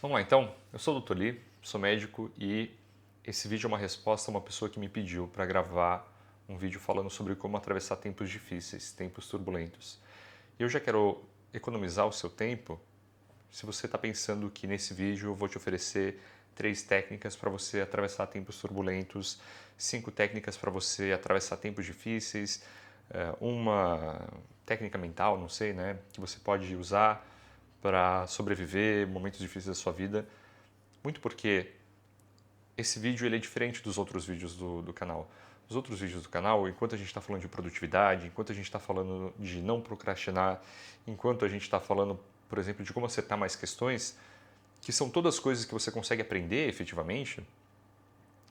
Vamos lá então, eu sou o Dr. Lee, sou médico e esse vídeo é uma resposta a uma pessoa que me pediu para gravar um vídeo falando sobre como atravessar tempos difíceis, tempos turbulentos. E eu já quero economizar o seu tempo. Se você está pensando que nesse vídeo eu vou te oferecer 3 técnicas para você atravessar tempos turbulentos, 5 técnicas para você atravessar tempos difíceis, uma técnica mental, não sei, né, que você pode usar para sobreviver momentos difíceis da sua vida, muito porque esse vídeo ele é diferente dos outros vídeos do canal. Os outros vídeos do canal, enquanto a gente está falando de produtividade, enquanto a gente está falando de não procrastinar, enquanto a gente está falando, por exemplo, de como acertar mais questões, que são todas coisas que você consegue aprender efetivamente,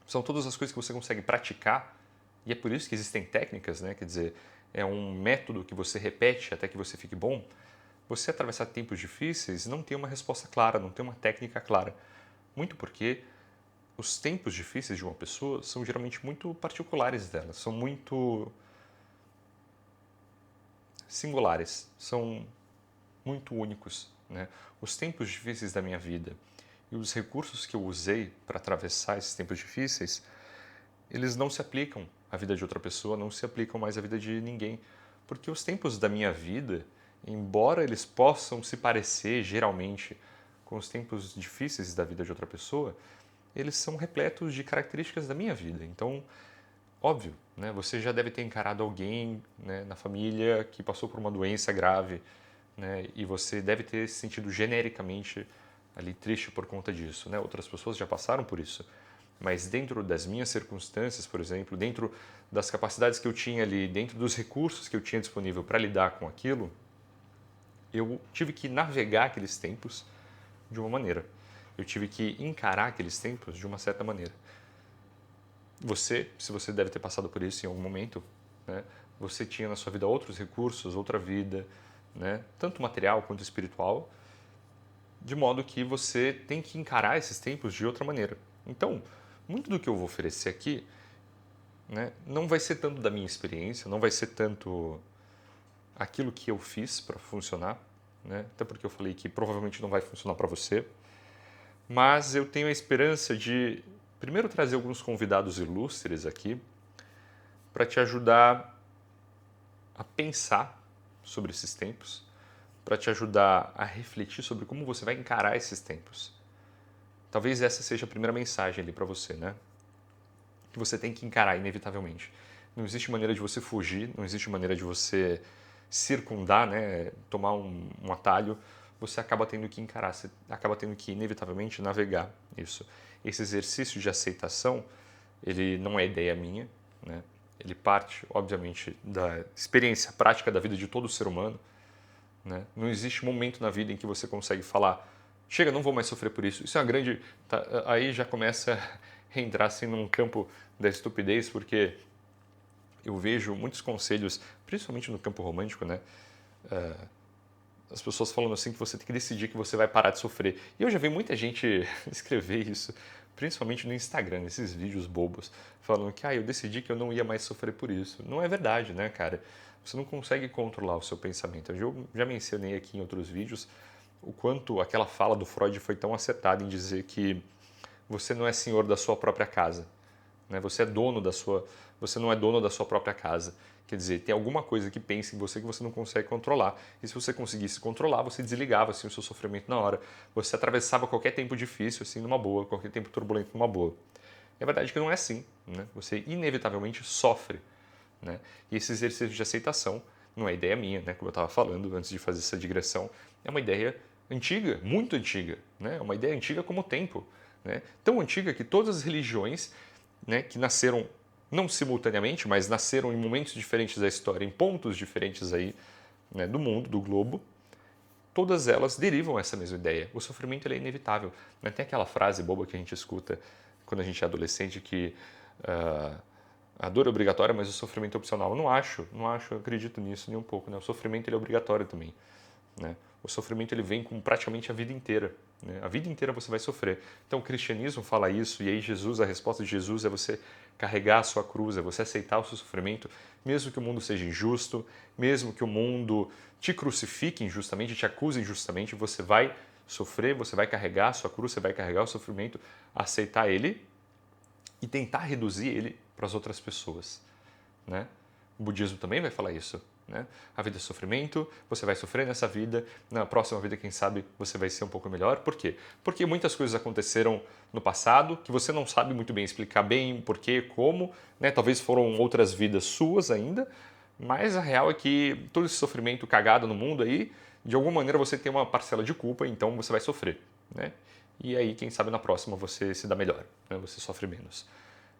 são todas as coisas que você consegue praticar, e é por isso que existem técnicas, né? Quer dizer, é um método que você repete até que você fique bom. Você atravessar tempos difíceis não tem uma resposta clara, não tem uma técnica clara. Muito porque os tempos difíceis de uma pessoa são geralmente muito particulares dela, são muito singulares, são muito únicos, né? Os tempos difíceis da minha vida e os recursos que eu usei para atravessar esses tempos difíceis, eles não se aplicam à vida de outra pessoa, não se aplicam mais à vida de ninguém, porque os tempos da minha vida, embora eles possam se parecer geralmente com os tempos difíceis da vida de outra pessoa, eles são repletos de características da minha vida. Então, óbvio, né, você já deve ter encarado alguém, né, na família que passou por uma doença grave, né, e você deve ter se sentido genericamente ali triste por conta disso, né? Outras pessoas já passaram por isso, mas dentro das minhas circunstâncias, por exemplo, dentro das capacidades que eu tinha ali, dentro dos recursos que eu tinha disponível para lidar com aquilo, eu tive que navegar aqueles tempos de uma maneira. Eu tive que encarar aqueles tempos de uma certa maneira. Você, se você deve ter passado por isso em algum momento, né? Você tinha na sua vida outros recursos, outra vida, né? Tanto material quanto espiritual, de modo que você tem que encarar esses tempos de outra maneira. Então, muito do que eu vou oferecer aqui, né, não vai ser tanto da minha experiência, não vai ser tanto aquilo que eu fiz para funcionar, né? Até porque eu falei que provavelmente não vai funcionar para você, mas eu tenho a esperança de primeiro trazer alguns convidados ilustres aqui para te ajudar a pensar sobre esses tempos, para te ajudar a refletir sobre como você vai encarar esses tempos. Talvez essa seja a primeira mensagem ali para você, né? Que você tem que encarar inevitavelmente. Não existe maneira de você fugir, não existe maneira de você circundar, né? Tomar um atalho. Você acaba tendo que encarar, você acaba tendo que inevitavelmente navegar isso. Esse exercício de aceitação, ele não é ideia minha, né? Ele parte, obviamente, da experiência prática da vida de todo ser humano, né? Não existe momento na vida em que você consegue falar, chega, não vou mais sofrer por isso. Isso é uma grande... aí já começa a entrar assim, num campo da estupidez, porque eu vejo muitos conselhos, principalmente no campo romântico, né? As pessoas falando assim que você tem que decidir que você vai parar de sofrer. E eu já vi muita gente escrever isso, principalmente no Instagram, nesses vídeos bobos, falando que eu decidi que eu não ia mais sofrer por isso. Não é verdade, né, cara? Você não consegue controlar o seu pensamento. Eu já mencionei aqui em outros vídeos o quanto aquela fala do Freud foi tão acertada em dizer que você não é senhor da sua própria casa, né? Você não é dono da sua própria casa. Quer dizer, tem alguma coisa que pensa em você que você não consegue controlar. E se você conseguisse controlar, você desligava assim, o seu sofrimento na hora. Você atravessava qualquer tempo difícil assim numa boa, qualquer tempo turbulento numa boa. É verdade que não é assim, né? Você inevitavelmente sofre, né? E esse exercício de aceitação não é ideia minha, né? Como eu estava falando antes de fazer essa digressão, é uma ideia antiga, muito antiga, né? É uma ideia antiga como o tempo, né? Tão antiga que todas as religiões, né, que nasceram não simultaneamente, mas nasceram em momentos diferentes da história, em pontos diferentes aí, né, do mundo, do globo, todas elas derivam essa mesma ideia. O sofrimento ele é inevitável. Não tem aquela frase boba que a gente escuta quando a gente é adolescente que a dor é obrigatória, mas o sofrimento é opcional. Eu não acho, eu acredito nisso nem um pouco. Né? O sofrimento ele é obrigatório também. Né? O sofrimento ele vem com praticamente a vida inteira. Né? A vida inteira você vai sofrer. Então o cristianismo fala isso, e aí Jesus, a resposta de Jesus é você carregar a sua cruz, é você aceitar o seu sofrimento, mesmo que o mundo seja injusto, mesmo que o mundo te crucifique injustamente, te acuse injustamente, você vai Sofrer, você vai carregar a sua cruz, você vai carregar o sofrimento, aceitar ele e tentar reduzir ele para as outras pessoas, né? O budismo também vai falar isso, né? A vida é sofrimento, você vai sofrer nessa vida, na próxima vida, quem sabe, você vai ser um pouco melhor. Por quê? Porque muitas coisas aconteceram no passado que você não sabe muito bem explicar bem porquê, como, né? Talvez foram outras vidas suas ainda, mas a real é que todo esse sofrimento cagado no mundo aí, de alguma maneira você tem uma parcela de culpa, então você vai sofrer, né? E aí, quem sabe, na próxima você se dá melhor, né? Você sofre menos.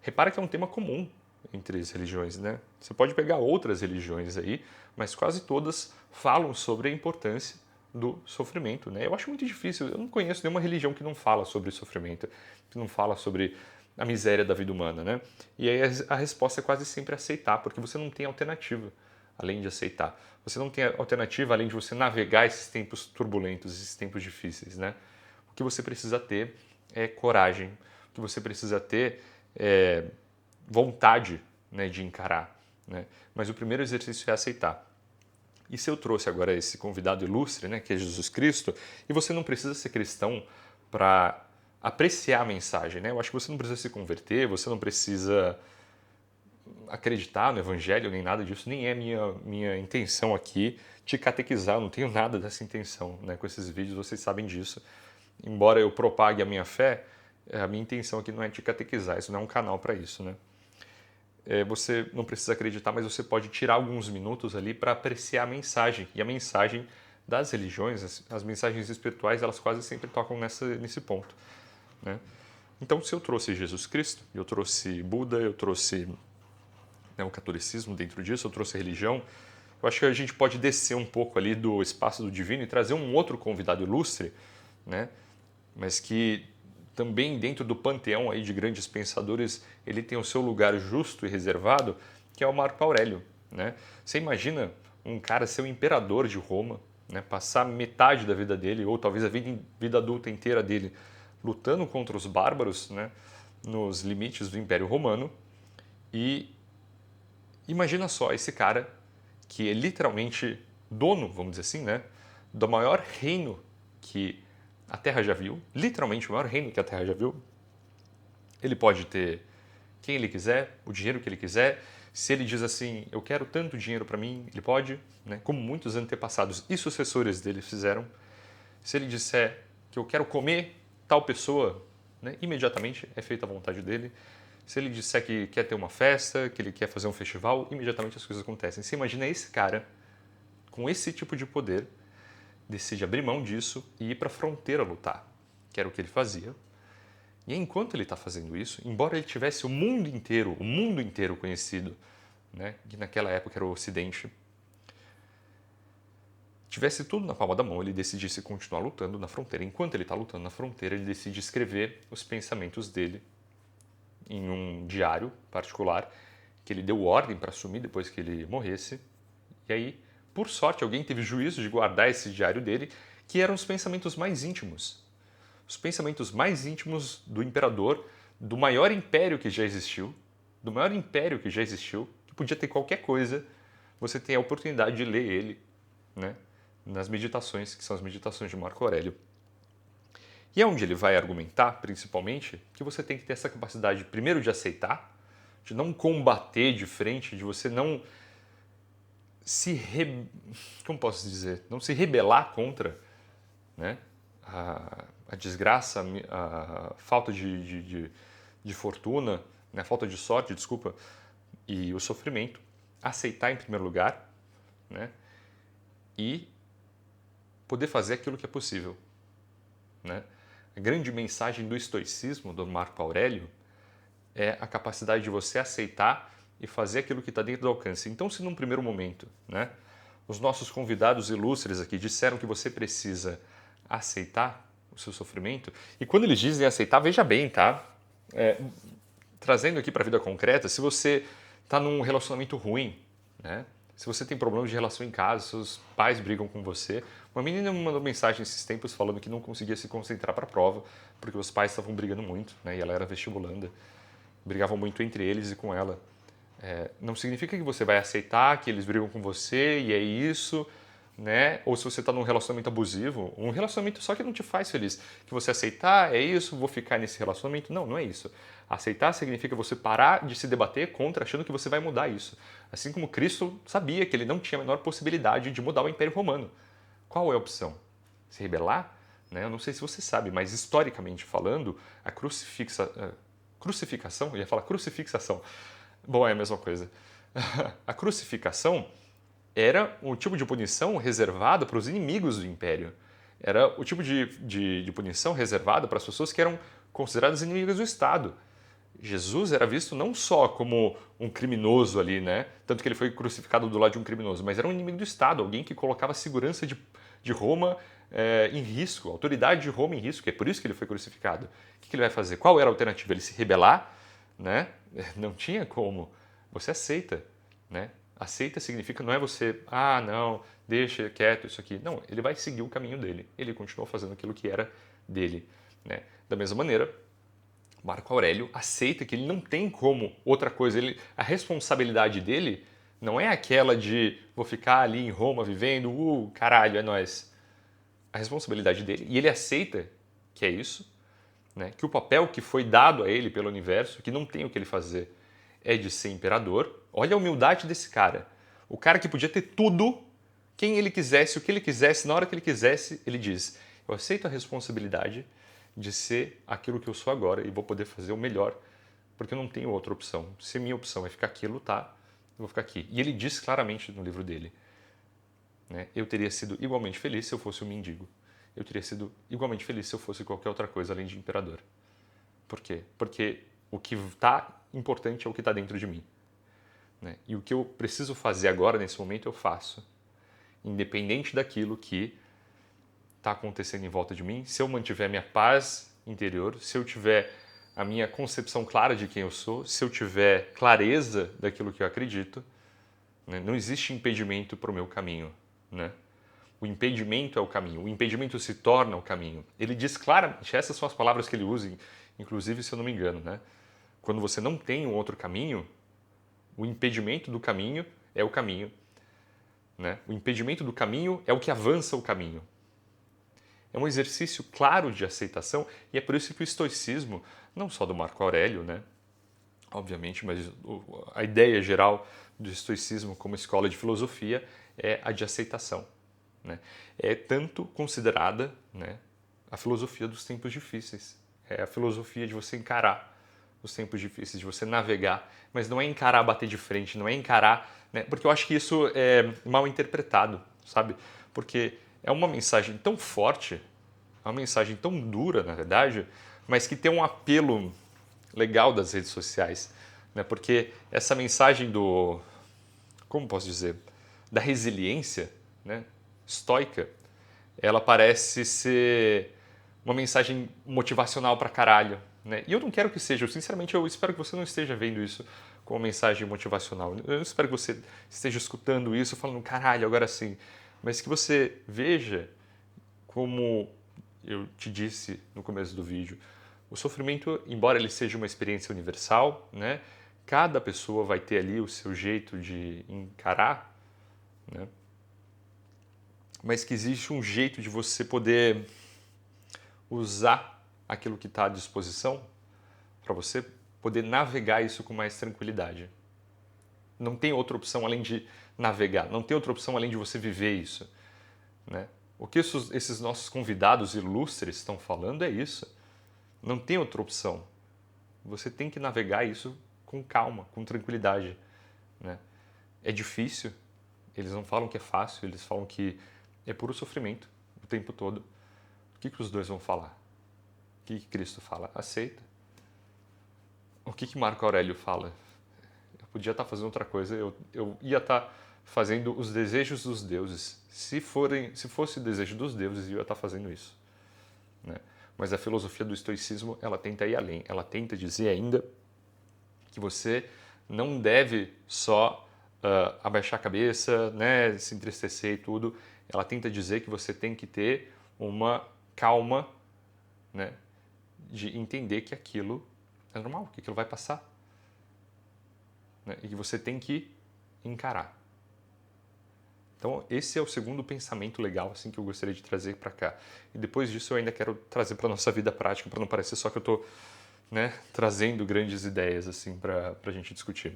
Repara que é um tema comum entre as religiões, né? Você pode pegar outras religiões aí, mas quase todas falam sobre a importância do sofrimento, né? Eu acho muito difícil, eu não conheço nenhuma religião que não fala sobre sofrimento, que não fala sobre a miséria da vida humana, né? E aí a resposta é quase sempre aceitar, porque você não tem alternativa além de aceitar. Você não tem alternativa além de você navegar esses tempos turbulentos, esses tempos difíceis, né? O que você precisa ter é coragem, o que você precisa ter é vontade, né, de encarar, né? Mas o primeiro exercício é aceitar. E se eu trouxe agora esse convidado ilustre, né, que é Jesus Cristo, e você não precisa ser cristão para apreciar a mensagem, né? Eu acho que você não precisa se converter, você não precisa acreditar no evangelho nem nada disso, nem é minha intenção aqui te catequizar, eu não tenho nada dessa intenção, né, com esses vídeos, vocês sabem disso. Embora eu propague a minha fé, a minha intenção aqui não é te catequizar, isso não é um canal para isso, né? Você não precisa acreditar, mas você pode tirar alguns minutos ali para apreciar a mensagem. E a mensagem das religiões, as mensagens espirituais, elas quase sempre tocam nesse ponto, né? Então, se eu trouxe Jesus Cristo, eu trouxe Buda, eu trouxe, né, o catolicismo dentro disso, eu trouxe religião, eu acho que a gente pode descer um pouco ali do espaço do divino e trazer um outro convidado ilustre, né? Mas que também dentro do panteão aí de grandes pensadores, ele tem o seu lugar justo e reservado, que é o Marco Aurélio, né? Você imagina um cara ser o imperador de Roma, né? Passar metade da vida dele, ou talvez a vida adulta inteira dele, lutando contra os bárbaros, né? Nos limites do Império Romano. E imagina só esse cara que é literalmente dono, vamos dizer assim, né? Do maior reino que a Terra já viu, literalmente o maior reino que a Terra já viu. Ele pode ter quem ele quiser, o dinheiro que ele quiser. Se ele diz assim, eu quero tanto dinheiro para mim, ele pode, né? Como muitos antepassados e sucessores dele fizeram. Se ele disser que eu quero comer tal pessoa, né? Imediatamente é feita a vontade dele. Se ele disser que quer ter uma festa, que ele quer fazer um festival, imediatamente as coisas acontecem. Você imagina esse cara, com esse tipo de poder, decide abrir mão disso e ir para a fronteira lutar, que era o que ele fazia. E enquanto ele está fazendo isso, embora ele tivesse o mundo inteiro conhecido, né, que naquela época era o Ocidente, tivesse tudo na palma da mão, ele decidisse continuar lutando na fronteira. Enquanto ele está lutando na fronteira, ele decide escrever os pensamentos dele em um diário particular, que ele deu ordem para assumir depois que ele morresse. E aí, por sorte, alguém teve juízo de guardar esse diário dele, que eram os pensamentos mais íntimos. Os pensamentos mais íntimos do imperador, do maior império que já existiu, que podia ter qualquer coisa, você tem a oportunidade de ler ele, né, nas meditações, que são as meditações de Marco Aurélio. E é onde ele vai argumentar, principalmente, que você tem que ter essa capacidade, primeiro, de aceitar, de não combater de frente, de você não como posso dizer, não se rebelar contra, né, a desgraça, a falta de fortuna, né, a falta de sorte, desculpa, e o sofrimento, aceitar em primeiro lugar, né, e poder fazer aquilo que é possível, né? A grande mensagem do estoicismo, do Marco Aurélio, é a capacidade de você aceitar e fazer aquilo que está dentro do alcance. Então, se num primeiro momento, né, os nossos convidados ilustres aqui disseram que você precisa aceitar o seu sofrimento, e quando eles dizem aceitar, veja bem, tá? Trazendo aqui para a vida concreta, se você está num relacionamento ruim, né? Se você tem problemas de relação em casa, seus pais brigam com você. Uma menina me mandou mensagem esses tempos falando que não conseguia se concentrar para a prova, porque os pais estavam brigando muito, né? E ela era vestibulanda. Brigavam muito entre eles e com ela. Não significa que você vai aceitar que eles brigam com você e é isso, né? Ou se você está num relacionamento abusivo, um relacionamento só que não te faz feliz, que você aceitar, é isso, vou ficar nesse relacionamento. Não, não é isso. Aceitar significa você parar de se debater contra, achando que você vai mudar isso. Assim como Cristo sabia que ele não tinha a menor possibilidade de mudar o Império Romano. Qual é a opção? Se rebelar? Né? Eu não sei se você sabe, mas historicamente falando, a crucificação, eu ia falar crucifixação, bom, é a mesma coisa. A crucificação era um tipo de punição reservado para os inimigos do império. Era o tipo de punição reservada para as pessoas que eram consideradas inimigas do Estado. Jesus era visto não só como um criminoso ali, né? Tanto que ele foi crucificado do lado de um criminoso, mas era um inimigo do Estado, alguém que colocava a segurança de Roma em risco, a autoridade de Roma em risco. É por isso que ele foi crucificado. O que ele vai fazer? Qual era a alternativa? Ele se rebelar? Né? Não tinha como. Você aceita, né? Aceita significa não é você, não, deixa quieto isso aqui. Não, ele vai seguir o caminho dele. Ele continuou fazendo aquilo que era dele, né? Da mesma maneira, Marco Aurélio aceita que ele não tem como outra coisa. A responsabilidade dele não é aquela de vou ficar ali em Roma vivendo, caralho, é nóis. A responsabilidade dele, e ele aceita que é isso, né? Que o papel que foi dado a ele pelo universo, que não tem o que ele fazer, é de ser imperador. Olha a humildade desse cara. O cara que podia ter tudo, quem ele quisesse, o que ele quisesse, na hora que ele quisesse, ele diz: eu aceito a responsabilidade de ser aquilo que eu sou agora e vou poder fazer o melhor, porque eu não tenho outra opção. Se a minha opção é ficar aqui e lutar, eu vou ficar aqui. E ele diz claramente no livro dele, né? Eu teria sido igualmente feliz se eu fosse um mendigo. Eu teria sido igualmente feliz se eu fosse qualquer outra coisa além de imperador. Por quê? Porque o que está importante é o que está dentro de mim, né? E o que eu preciso fazer agora, nesse momento, eu faço. Independente daquilo que está acontecendo em volta de mim, se eu mantiver minha paz interior, se eu tiver a minha concepção clara de quem eu sou, se eu tiver clareza daquilo que eu acredito, né, não existe impedimento para o meu caminho, né? O impedimento é o caminho, o impedimento se torna o caminho. Ele diz claramente, essas são as palavras que ele usa, inclusive, se eu não me engano, né? Quando você não tem um outro caminho, o impedimento do caminho é o caminho, né? O impedimento do caminho é o que avança o caminho. É um exercício claro de aceitação e é por isso que o estoicismo, não só do Marco Aurélio, né? Obviamente, mas a ideia geral do estoicismo como escola de filosofia é a de aceitação, né? É tanto considerada, né, a filosofia dos tempos difíceis. É a filosofia de você encarar os tempos difíceis, de você navegar, mas não é encarar, bater de frente, não é encarar, né, porque eu acho que isso é mal interpretado, sabe? Porque é uma mensagem tão forte, é uma mensagem tão dura, na verdade, mas que tem um apelo legal das redes sociais, né? Porque essa mensagem como posso dizer, da resiliência, né, estoica, ela parece ser uma mensagem motivacional pra caralho, né? E eu não quero que seja, sinceramente, eu espero que você não esteja vendo isso como uma mensagem motivacional. Eu espero que você esteja escutando isso falando, caralho, agora sim. Mas que você veja como eu te disse no começo do vídeo, o sofrimento, embora ele seja uma experiência universal, né? Cada pessoa vai ter ali o seu jeito de encarar, né? Mas que existe um jeito de você poder usar aquilo que está à disposição para você poder navegar isso com mais tranquilidade. Não tem outra opção além de navegar, não tem outra opção além de você viver isso, né? O que esses nossos convidados ilustres estão falando é isso. Não tem outra opção. Você tem que navegar isso com calma, com tranquilidade, né? É difícil, eles não falam que é fácil, eles falam que é puro sofrimento o tempo todo. O que os dois vão falar? O que Cristo fala? Aceita. O que Marco Aurélio fala? Eu podia estar fazendo outra coisa, eu ia estar fazendo os desejos dos deuses. Se fosse o desejo dos deuses, eu ia estar fazendo isso, né? Mas a filosofia do estoicismo, ela tenta ir além. Ela tenta dizer ainda que você não deve só abaixar a cabeça, né, se entristecer e tudo. Ela tenta dizer que você tem que ter uma calma, né, de entender que aquilo é normal, que aquilo vai passar, né, e que você tem que encarar. Então, esse é o segundo pensamento legal assim que eu gostaria de trazer para cá. E depois disso eu ainda quero trazer para nossa vida prática, para não parecer só que eu estou, né, trazendo grandes ideias assim para a gente discutir.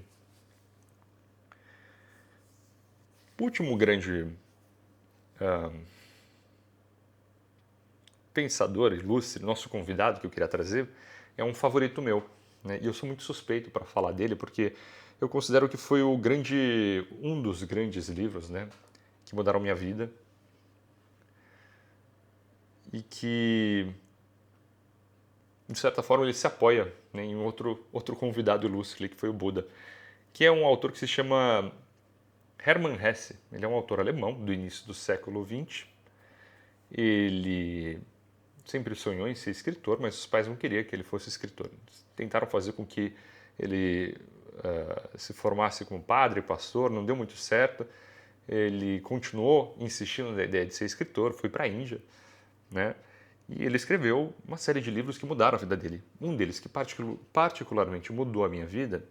O último grande pensador ilustre, nosso convidado que eu queria trazer, é um favorito meu, né? E eu sou muito suspeito para falar dele porque eu considero que foi um dos grandes livros, né, que mudaram minha vida e que, de certa forma, ele se apoia, né, em outro convidado ilustre, que foi o Buda, que é um autor que se chama Hermann Hesse. Ele é um autor alemão do início do século XX. Ele sempre sonhou em ser escritor, mas os pais não queriam que ele fosse escritor. Eles tentaram fazer com que ele se formasse como padre, pastor, não deu muito certo. Ele continuou insistindo na ideia de ser escritor, foi para a Índia, né? E ele escreveu uma série de livros que mudaram a vida dele. Um deles que particularmente mudou a minha vida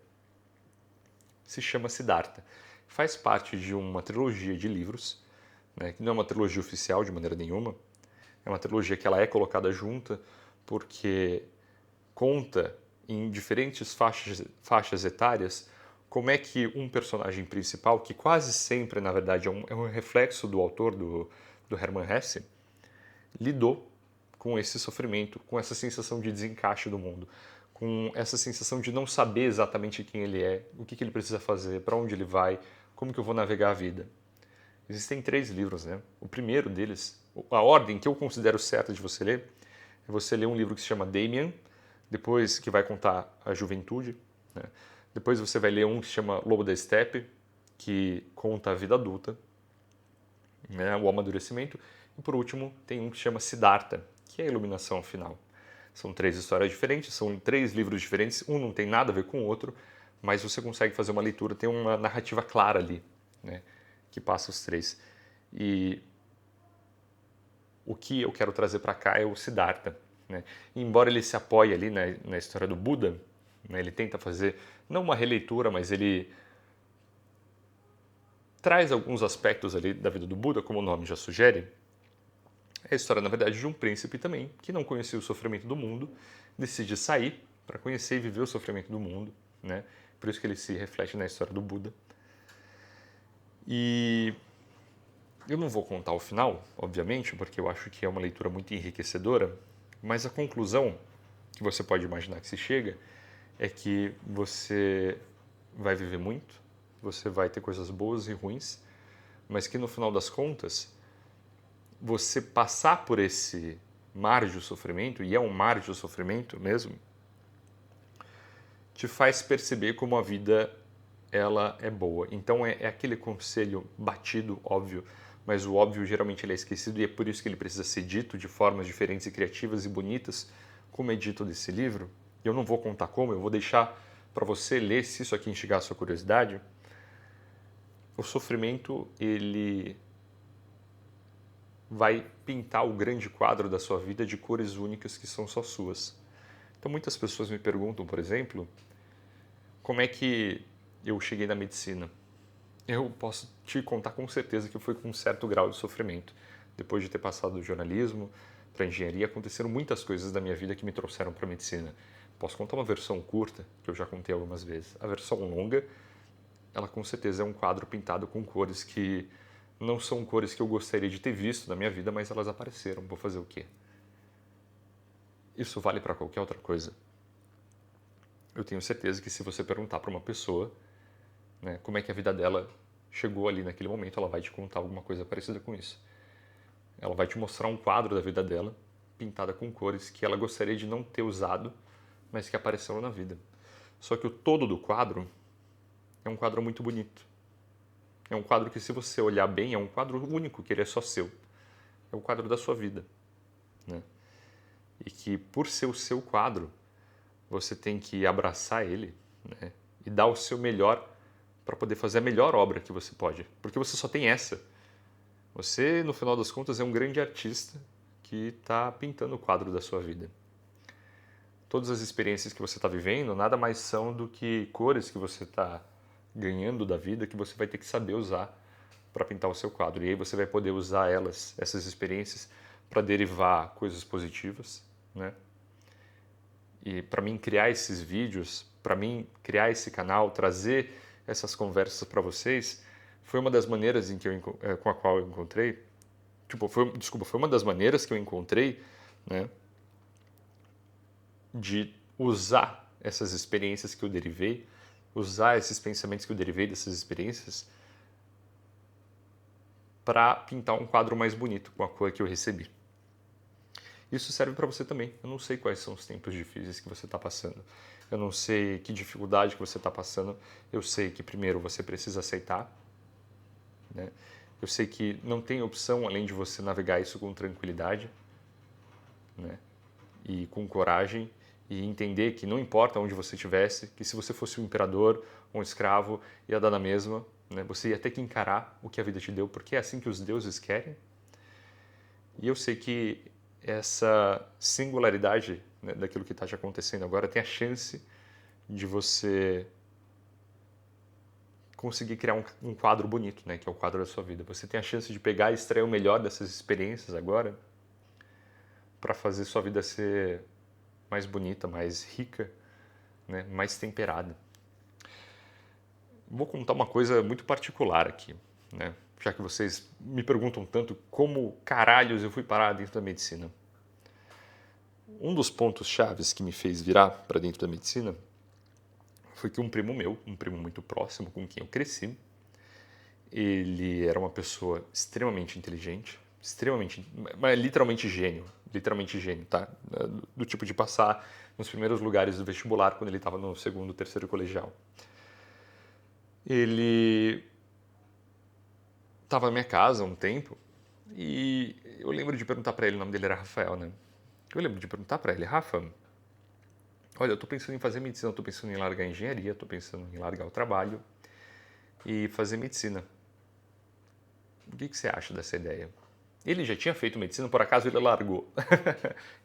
se chama Siddhartha. Faz parte de uma trilogia de livros, né, que não é uma trilogia oficial de maneira nenhuma. É uma trilogia que ela é colocada junta porque conta em diferentes faixas etárias como é que um personagem principal, que quase sempre, na verdade, é um reflexo do autor, do Hermann Hesse, lidou com esse sofrimento, com essa sensação de desencaixe do mundo, com essa sensação de não saber exatamente quem ele é, o que ele precisa fazer, para onde ele vai, como que eu vou navegar a vida. Existem 3 livros, né? O primeiro deles, a ordem que eu considero certa de você ler, é você ler um livro que se chama Damien, depois que vai contar a juventude, né? Depois você vai ler um que se chama Lobo da Estepe, que conta a vida adulta, né? O amadurecimento, e por último tem um que se chama Siddhartha, que é a iluminação final. São 3 histórias diferentes, são 3 livros diferentes, um não tem nada a ver com o outro, mas você consegue fazer uma leitura, tem uma narrativa clara ali, né, que passa os 3. E o que eu quero trazer para cá é o Siddhartha, né? E embora ele se apoie ali na história do Buda, né, ele tenta fazer, não uma releitura, mas ele traz alguns aspectos ali da vida do Buda, como o nome já sugere. É a história, na verdade, de um príncipe também, que não conhecia o sofrimento do mundo, decide sair para conhecer e viver o sofrimento do mundo, né? Por isso que ele se reflete na história do Buda. E eu não vou contar o final, obviamente, porque eu acho que é uma leitura muito enriquecedora, mas a conclusão que você pode imaginar que se chega é que você vai viver muito, você vai ter coisas boas e ruins, mas que no final das contas você passar por esse mar de sofrimento, e é um mar de sofrimento mesmo, te faz perceber como a vida ela é boa. Então é aquele conselho batido, óbvio, mas o óbvio geralmente ele é esquecido e é por isso que ele precisa ser dito de formas diferentes e criativas e bonitas, como é dito nesse livro. Eu não vou contar como, eu vou deixar para você ler, se isso aqui instigar a sua curiosidade. O sofrimento, ele vai pintar o grande quadro da sua vida de cores únicas que são só suas. Então muitas pessoas me perguntam, por exemplo, como é que eu cheguei na medicina. Eu posso te contar com certeza que foi com um certo grau de sofrimento. Depois de ter passado do jornalismo para a engenharia, aconteceram muitas coisas da minha vida que me trouxeram para a medicina. Posso contar uma versão curta, que eu já contei algumas vezes. A versão longa, ela com certeza é um quadro pintado com cores que não são cores que eu gostaria de ter visto na minha vida, mas elas apareceram. Vou fazer o quê? Isso vale para qualquer outra coisa. Eu tenho certeza que se você perguntar para uma pessoa, né, como é que a vida dela chegou ali naquele momento, ela vai te contar alguma coisa parecida com isso. Ela vai te mostrar um quadro da vida dela, pintada com cores que ela gostaria de não ter usado, mas que apareceram na vida. Só que o todo do quadro é um quadro muito bonito. É um quadro que, se você olhar bem, é um quadro único, que ele é só seu. É o quadro da sua vida, né? E que, por ser o seu quadro, você tem que abraçar ele, né, e dar o seu melhor para poder fazer a melhor obra que você pode. Porque você só tem essa. Você, no final das contas, é um grande artista que está pintando o quadro da sua vida. Todas as experiências que você está vivendo nada mais são do que cores que você está ganhando da vida, que você vai ter que saber usar para pintar o seu quadro. E aí você vai poder usar essas experiências, para derivar coisas positivas, né? E para mim criar esses vídeos, para mim criar esse canal, trazer essas conversas para vocês, foi uma das maneiras com a qual eu encontrei, foi uma das maneiras que eu encontrei, né, de usar essas experiências que eu derivei, usar esses pensamentos que eu derivei dessas experiências para pintar um quadro mais bonito com a cor que eu recebi. Isso serve para você também. Eu não sei quais são os tempos difíceis que você está passando. Eu não sei que dificuldade que você está passando. Eu sei que primeiro você precisa aceitar, né? Eu sei que não tem opção além de você navegar isso com tranquilidade, né? E com coragem, e entender que não importa onde você estivesse, que se você fosse um imperador ou um escravo, ia dar na mesma, né? Você ia ter que encarar o que a vida te deu, porque é assim que os deuses querem. E eu sei que essa singularidade, né, daquilo que está te acontecendo agora tem a chance de você conseguir criar um quadro bonito, né, que é o quadro da sua vida. Você tem a chance de pegar e extrair o melhor dessas experiências agora para fazer sua vida ser mais bonita, mais rica, né, mais temperada. Vou contar uma coisa muito particular aqui, né, já que vocês me perguntam tanto como caralhos eu fui parar dentro da medicina. Um dos pontos chaves que me fez virar para dentro da medicina foi que um primo meu, um primo muito próximo com quem eu cresci, ele era uma pessoa extremamente inteligente, mas literalmente gênio, tá? Do tipo de passar nos primeiros lugares do vestibular quando ele estava no segundo, terceiro colegial. Ele estava na minha casa há um tempo e eu lembro de perguntar para ele, o nome dele era Rafael, né? Eu lembro de perguntar para ele, Rafa, olha, eu estou pensando em fazer medicina, eu estou pensando em largar a engenharia, estou pensando em largar o trabalho e fazer medicina. O que você acha dessa ideia? Ele já tinha feito medicina, por acaso ele largou.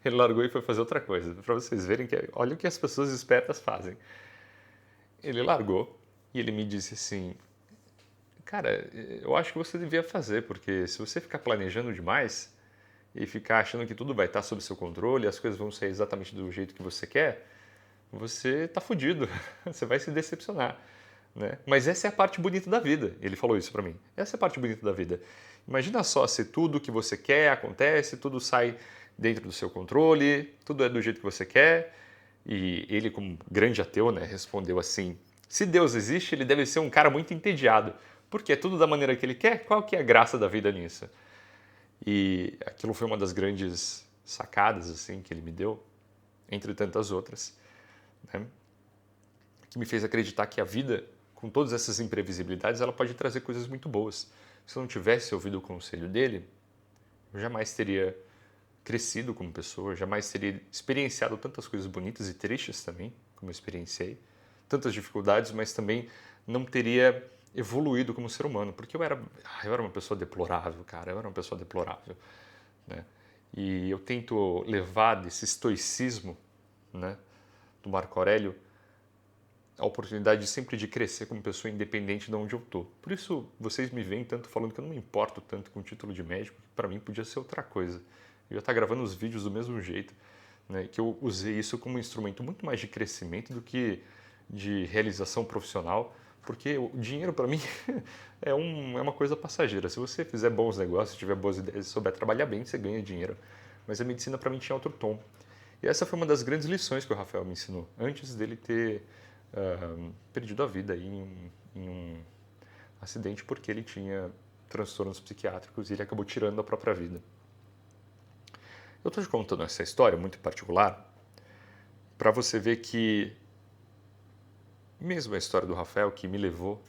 Ele largou e foi fazer outra coisa. Para vocês verem que olha o que as pessoas espertas fazem. Ele largou e ele me disse assim, cara, eu acho que você devia fazer, porque se você ficar planejando demais e ficar achando que tudo vai estar sob seu controle, as coisas vão sair exatamente do jeito que você quer, você tá fudido, você vai se decepcionar, né? Mas essa é a parte bonita da vida. Ele falou isso para mim. Essa é a parte bonita da vida. Imagina só se tudo que você quer acontece, tudo sai dentro do seu controle, tudo é do jeito que você quer. E ele, como grande ateu, né, respondeu assim: se Deus existe, ele deve ser um cara muito entediado, porque é tudo da maneira que ele quer. Qual que é a graça da vida nisso? E aquilo foi uma das grandes sacadas assim que ele me deu, entre tantas outras, né, que me fez acreditar que a vida, com todas essas imprevisibilidades, ela pode trazer coisas muito boas. Se eu não tivesse ouvido o conselho dele, eu jamais teria crescido como pessoa, jamais teria experienciado tantas coisas bonitas e tristes também, como eu experienciei, tantas dificuldades, mas também não teria evoluído como ser humano, porque eu era uma pessoa deplorável, cara, eu era uma pessoa deplorável, né? E eu tento levar desse estoicismo, né, do Marco Aurélio, a oportunidade sempre de crescer como pessoa independente de onde eu tô. Por isso, vocês me veem tanto falando que eu não me importo tanto com o título de médico, que para mim podia ser outra coisa. Eu ia estar gravando os vídeos do mesmo jeito, né, que eu usei isso como um instrumento muito mais de crescimento do que de realização profissional, porque o dinheiro para mim é uma coisa passageira. Se você fizer bons negócios, tiver boas ideias, souber trabalhar bem, você ganha dinheiro. Mas a medicina para mim tinha outro tom. E essa foi uma das grandes lições que o Rafael me ensinou, antes dele ter perdido a vida em um acidente porque ele tinha transtornos psiquiátricos e ele acabou tirando a própria vida. Eu estou te contando essa história muito particular para você ver que mesmo a história do Rafael, que me levou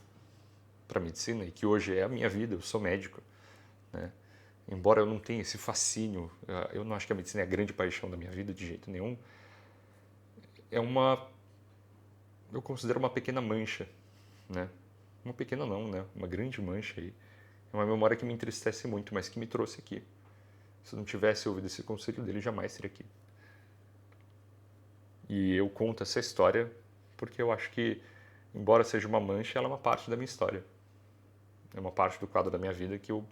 para a medicina e que hoje é a minha vida, eu sou médico, né? Embora eu não tenha esse fascínio, eu não acho que a medicina é a grande paixão da minha vida de jeito nenhum, eu considero uma pequena mancha, né? Uma pequena não, né? Uma grande mancha aí. É uma memória que me entristece muito, mas que me trouxe aqui. Se eu não tivesse ouvido esse conselho dele, jamais seria aqui. E eu conto essa história porque eu acho que, embora seja uma mancha, ela é uma parte da minha história. É uma parte do quadro da minha vida que eu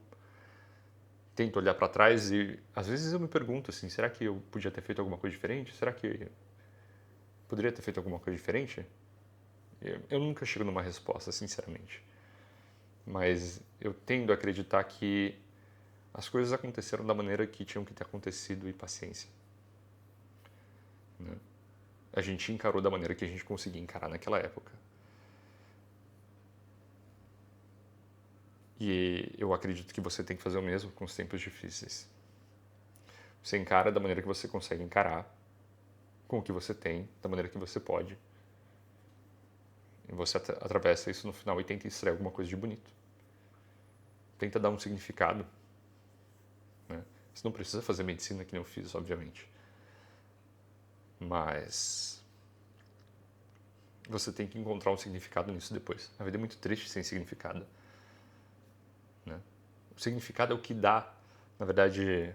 tento olhar para trás e às vezes eu me pergunto assim, será que eu podia ter feito alguma coisa diferente? Será que poderia ter feito alguma coisa diferente? Eu nunca chego numa resposta, sinceramente. Mas eu tendo a acreditar que as coisas aconteceram da maneira que tinham que ter acontecido e paciência. Né? A gente encarou da maneira que a gente conseguia encarar naquela época. E eu acredito que você tem que fazer o mesmo com os tempos difíceis. Você encara da maneira que você consegue encarar, com o que você tem, da maneira que você pode. E você atravessa isso no final e tenta extrair alguma coisa de bonito. Tenta dar um significado. Né? Você não precisa fazer medicina que nem eu fiz, obviamente. Mas você tem que encontrar um significado nisso depois. A vida é muito triste sem significado. Né? O significado é o que dá, na verdade,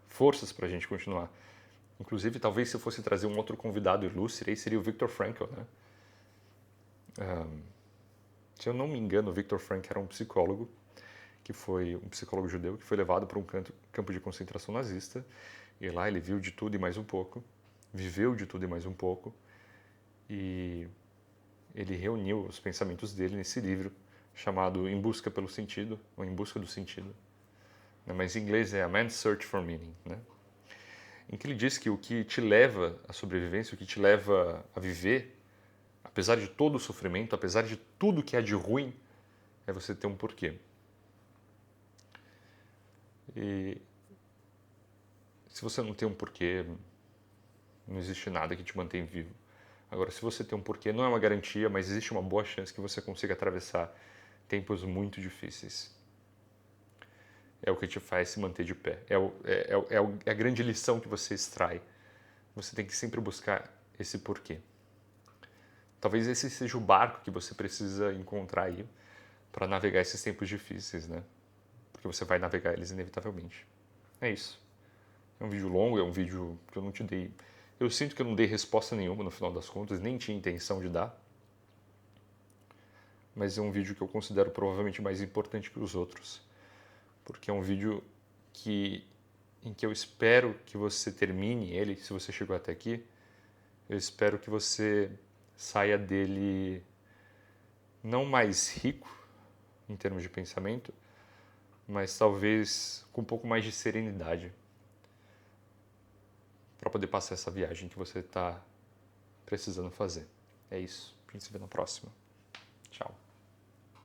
forças para a gente continuar. Inclusive, talvez se eu fosse trazer um outro convidado ilustre, aí seria o Viktor Frankl. Né? Se eu não me engano, o Viktor Frankl era um psicólogo, que foi um psicólogo judeu, que foi levado para um campo de concentração nazista, e lá ele viu de tudo e mais um pouco, viveu de tudo e mais um pouco, e ele reuniu os pensamentos dele nesse livro chamado Em Busca pelo Sentido, ou Em Busca do Sentido. Mas em inglês é A Man's Search for Meaning. Né? Em que ele diz que o que te leva à sobrevivência, o que te leva a viver, apesar de todo o sofrimento, apesar de tudo que há de ruim, é você ter um porquê. E se você não tem um porquê, não existe nada que te mantém vivo. Agora, se você tem um porquê, não é uma garantia, mas existe uma boa chance que você consiga atravessar tempos muito difíceis. É o que te faz se manter de pé. É a grande lição que você extrai. Você tem que sempre buscar esse porquê. Talvez esse seja o barco que você precisa encontrar aí para navegar esses tempos difíceis, né? Porque você vai navegar eles inevitavelmente. É isso. É um vídeo longo, é um vídeo que eu não te dei... Eu sinto que eu não dei resposta nenhuma no final das contas, nem tinha intenção de dar. Mas é um vídeo que eu considero provavelmente mais importante que os outros. Porque é um vídeo em que eu espero que você termine ele, se você chegou até aqui, eu espero que você saia dele não mais rico em termos de pensamento, mas talvez com um pouco mais de serenidade para poder passar essa viagem que você está precisando fazer. É isso. A gente se vê na próxima. Tchau.